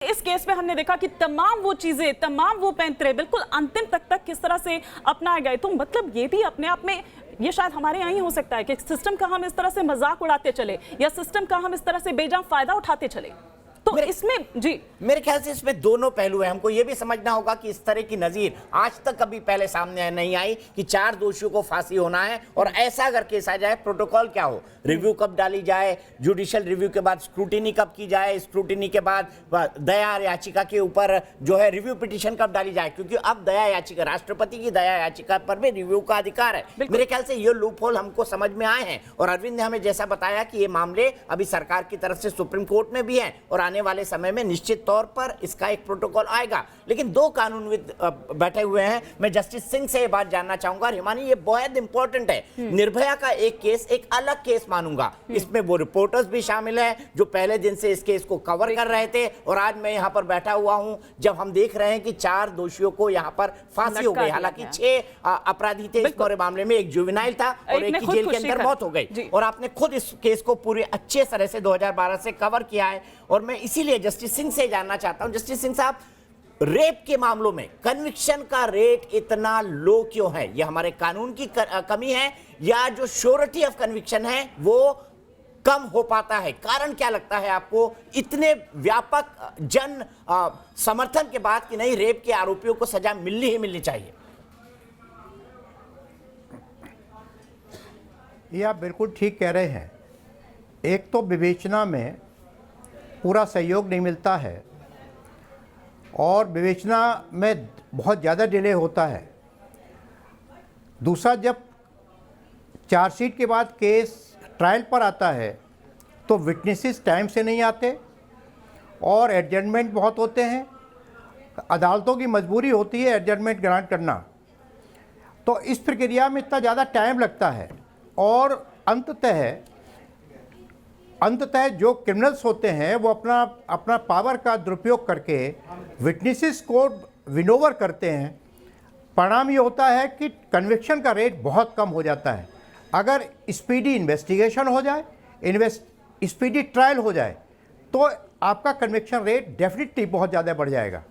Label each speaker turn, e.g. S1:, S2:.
S1: इस केस में हमने देखा कि तमाम वो चीजें, तमाम वो पैंतरे बिल्कुल अंतिम तक किस तरह से अपनाए गए। तो मतलब ये भी अपने आप में, ये शायद हमारे यहाँ ही हो सकता है कि सिस्टम का हम इस तरह से मजाक उड़ाते चले या सिस्टम का हम इस तरह से बेजान फायदा उठाते चले। तो इसमें जी
S2: मेरे ख्याल से इसमें दोनों पहलू हैं। हमको ये भी समझना होगा कि इस तरह की नजीर आज तक कभी पहले सामने नहीं आई कि 4 दोषियों को फांसी होना है और ऐसा अगर केस आ जाए, प्रोटोकॉल क्या हो, रिव्यू कब डाली जाए, जुडिशियल रिव्यू के बाद स्क्रूटिनी कब की जाए, स्क्रूटिनी के बाद दया याचिका के ऊपर जो है रिव्यू पिटीशन कब डाली जाए, क्योंकि अब दया याचिका, राष्ट्रपति की दया याचिका पर भी रिव्यू का अधिकार है। मेरे ख्याल से ये लूप होल हमको समझ में आए हैं और अरविंद ने हमें जैसा बताया कि ये मामले अभी सरकार की तरफ से सुप्रीम कोर्ट में भी हैं और आने वाले समय में निश्चित तौर पर इसका एक प्रोटोकॉल आएगा। लेकिन 2 कानूनविद बैठे हुए हैं। मैं जस्टिस सिंह से ये बात जानना चाहूंगा, हिमानी ये बहुत इंपॉर्टेंट है। निर्भया का एक केस एक अलग केस मानूंगा, इसमें वो रिपोर्टर्स भी शामिल हैं जो पहले दिन से इस केस को कवर कर रहे थे और आज मैं यहाँ पर बैठा हुआ हूं जब हम देख रहे हैं कि 4 दोषियों को यहाँ पर फांसी हो गई। हालांकि 6 अपराधी थे इस पूरे मामले में, एक जुवेनाइल था और एक की जेल के अंदर मौत हो गई। और आपने खुद इस केस को पूरे अच्छे तरह से 2012 से कवर किया है और मैं इसीलिए जस्टिस सिंह से जानना चाहता हूं, जस्टिस सिंह साहब, रेप के मामलों में कन्विक्शन का रेट इतना लो क्यों है? यह हमारे कानून की कमी है या जो श्योरिटी ऑफ कन्विक्शन है वो कम हो पाता है? कारण क्या लगता है आपको इतने व्यापक जन समर्थन के बाद कि नहीं, रेप के आरोपियों को सजा मिलनी ही मिलनी चाहिए?
S3: ये आप बिल्कुल ठीक कह रहे हैं। एक तो विवेचना में पूरा सहयोग नहीं मिलता है और विवेचना में बहुत ज़्यादा डिले होता है। दूसरा, जब चार्जशीट के बाद केस ट्रायल पर आता है तो विटनेसेस टाइम से नहीं आते और एडजमेंट बहुत होते हैं। अदालतों की मजबूरी होती है एडजमेंट ग्रांट करना, तो इस प्रक्रिया में इतना ज़्यादा टाइम लगता है और अंततः जो क्रिमिनल्स होते हैं वो अपना पावर का दुरुपयोग करके विटनेसेस को विनोवर करते हैं। परिणाम ये होता है कि कन्विक्शन का रेट बहुत कम हो जाता है। अगर स्पीडी इन्वेस्टिगेशन हो जाए, स्पीडी ट्रायल हो जाए तो आपका कन्विक्शन रेट डेफिनेटली बहुत ज़्यादा बढ़ जाएगा।